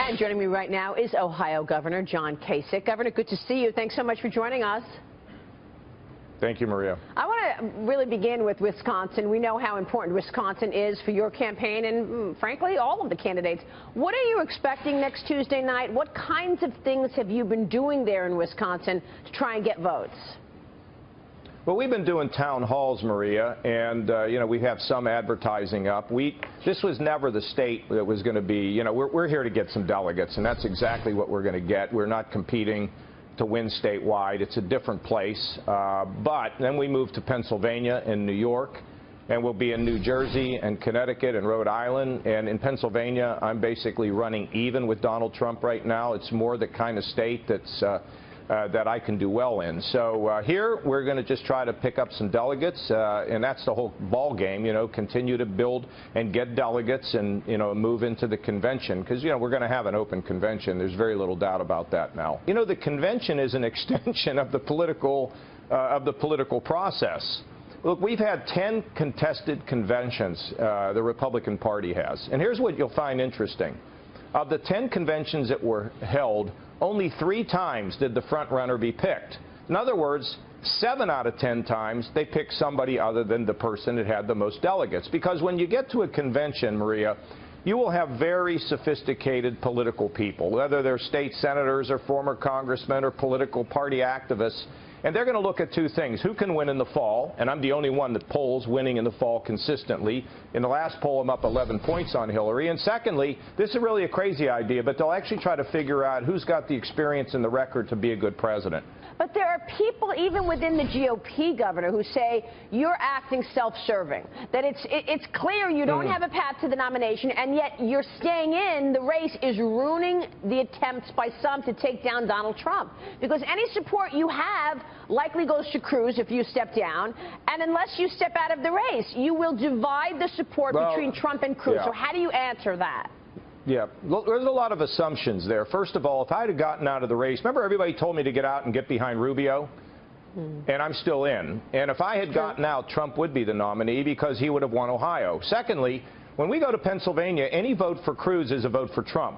And joining me right now is Ohio Governor John Kasich. Governor, good to see you. Thanks so much for joining us. Thank you, Maria. I want to really begin with Wisconsin. We know how important Wisconsin is for your campaign and, frankly, all of the candidates. What are you expecting next Tuesday night? What kinds of things have you been doing there in Wisconsin to try and get votes? Well, we've been doing town halls, Maria, and, we have some advertising up. This was never the state that was going to be, we're here to get some delegates, and that's exactly what we're going to get. We're not competing to win statewide. It's a different place. But then we move to Pennsylvania and New York, and we'll be in New Jersey and Connecticut and Rhode Island. And in Pennsylvania, I'm basically running even with Donald Trump right now. It's more the kind of state that's that I can do well in. So here we're going to just try to pick up some delegates, and that's the whole ball game, continue to build and get delegates and, move into the convention because, we're going to have an open convention. There's very little doubt about that now. The convention is an extension of the political process. Look, we've had 10 contested conventions, the Republican Party has. And here's what you'll find interesting. Of the 10 conventions that were held, only 3 times did the front runner be picked. In other words, 7 out of 10 times they picked somebody other than the person that had the most delegates. Because when you get to a convention, Maria, you will have very sophisticated political people, whether they're state senators or former congressmen or political party activists. And they're going to look at 2 things. Who can win in the fall? And I'm the only one that polls winning in the fall consistently. In the last poll, I'm up 11 points on Hillary. And secondly, this is really a crazy idea, but they'll actually try to figure out who's got the experience and the record to be a good president. But there are people, even within the GOP, Governor, who say you're acting self-serving, that it's clear you don't have a path to the nomination, and yet you're staying in. The race is ruining the attempts by some to take down Donald Trump. Because any support you have likely goes to Cruz if you step down, and unless you step out of the race, you will divide the support between Trump and Cruz. Yeah. So how do you answer that? Yeah, there's a lot of assumptions there. First of all, if I had gotten out of the race, remember everybody told me to get out and get behind Rubio? And I'm still in. And if I had gotten out, Trump would be the nominee because he would have won Ohio. Secondly, when we go to Pennsylvania, any vote for Cruz is a vote for Trump.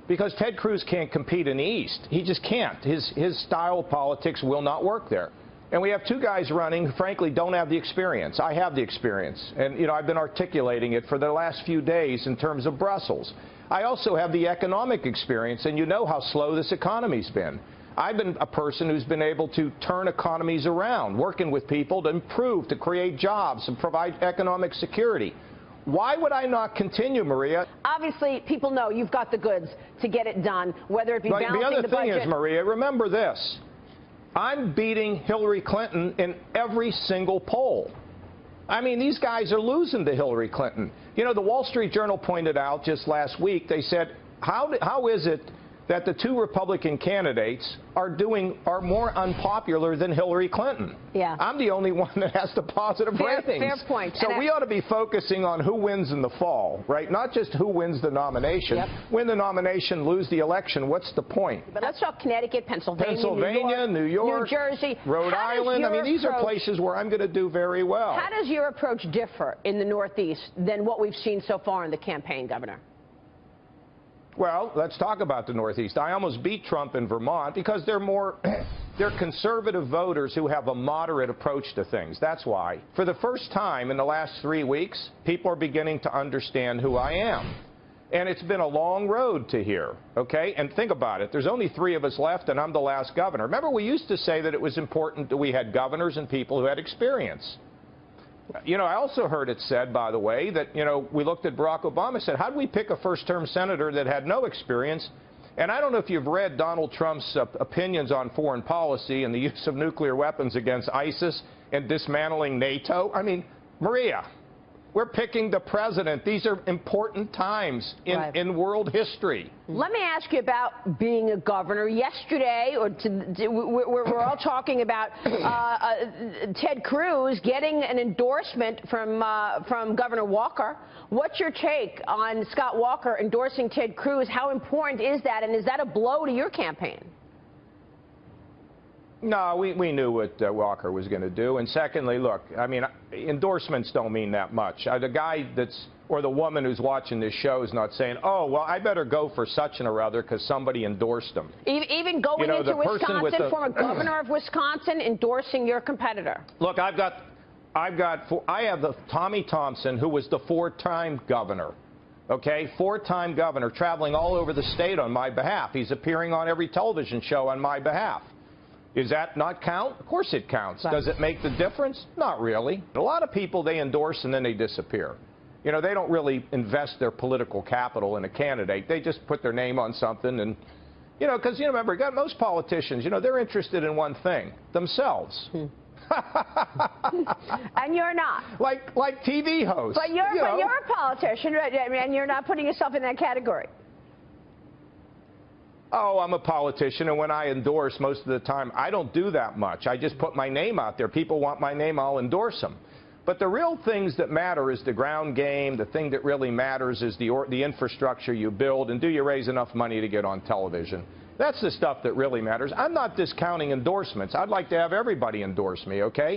Because Ted Cruz can't compete in the East. He just can't. His style of politics will not work there. And we have 2 guys running who, frankly, don't have the experience. I have the experience. And, I've been articulating it for the last few days in terms of Brussels. I also have the economic experience, and you know how slow this economy's been. I've been a person who's been able to turn economies around, working with people to improve, to create jobs, and provide economic security. Why would I not continue, Maria? Obviously, people know you've got the goods to get it done, whether it be balancing the budget. The other thing is, Maria, remember this. I'm beating Hillary Clinton in every single poll. I mean, these guys are losing to Hillary Clinton. The Wall Street Journal pointed out just last week, they said, how is it that the 2 Republican candidates are more unpopular than Hillary Clinton? Yeah. I'm the only one that has the positive ratings. Fair point. So we ought to be focusing on who wins in the fall, right? Not just who wins the nomination. Yep. Win the nomination, lose the election. What's the point? But let's talk Connecticut, Pennsylvania, New York, New Jersey, Rhode Island. I mean, these are places where I'm going to do very well. How does your approach differ in the Northeast than what we've seen so far in the campaign, Governor? Well, let's talk about the Northeast. I almost beat Trump in Vermont because they're conservative voters who have a moderate approach to things. That's why. For the first time in the last 3 weeks, people are beginning to understand who I am. And it's been a long road to here, okay? And think about it. There's only 3 of us left, and I'm the last governor. Remember, we used to say that it was important that we had governors and people who had experience. I also heard it said, by the way, that, we looked at Barack Obama and said, how do we pick a first-term senator that had no experience? And I don't know if you've read Donald Trump's opinions on foreign policy and the use of nuclear weapons against ISIS and dismantling NATO. I mean, Maria, we're picking the president. These are important times in world history. Let me ask you about being a governor. Yesterday, we're all talking about Ted Cruz getting an endorsement from Governor Walker. What's your take on Scott Walker endorsing Ted Cruz? How important is that, and is that a blow to your campaign? No, we knew what Walker was going to do. And secondly, look, I mean, endorsements don't mean that much. The guy that's or the woman who's watching this show is not saying, oh, well, I better go for such and or other because somebody endorsed them. Even going into Wisconsin, former governor of Wisconsin endorsing your competitor. Look, I have the Tommy Thompson, who was the four-time governor. Okay, four-time governor, traveling all over the state on my behalf. He's appearing on every television show on my behalf. Does that not count? Of course it counts. Does it make the difference? Not really. A lot of people, they endorse and then they disappear. You know, they don't really invest their political capital in a candidate. They just put their name on something and, you know, because, you know, remember, most politicians, you know, they're interested in one thing, themselves. And you're not. Like TV hosts. But you're a politician, right? And you're not putting yourself in that category. Oh, I'm a politician, and when I endorse, most of the time, I don't do that much. I just put my name out there. People want my name, I'll endorse them. But the real things that matter is the ground game. The thing that really matters is the infrastructure you build, and do you raise enough money to get on television. That's the stuff that really matters. I'm not discounting endorsements. I'd like to have everybody endorse me, okay?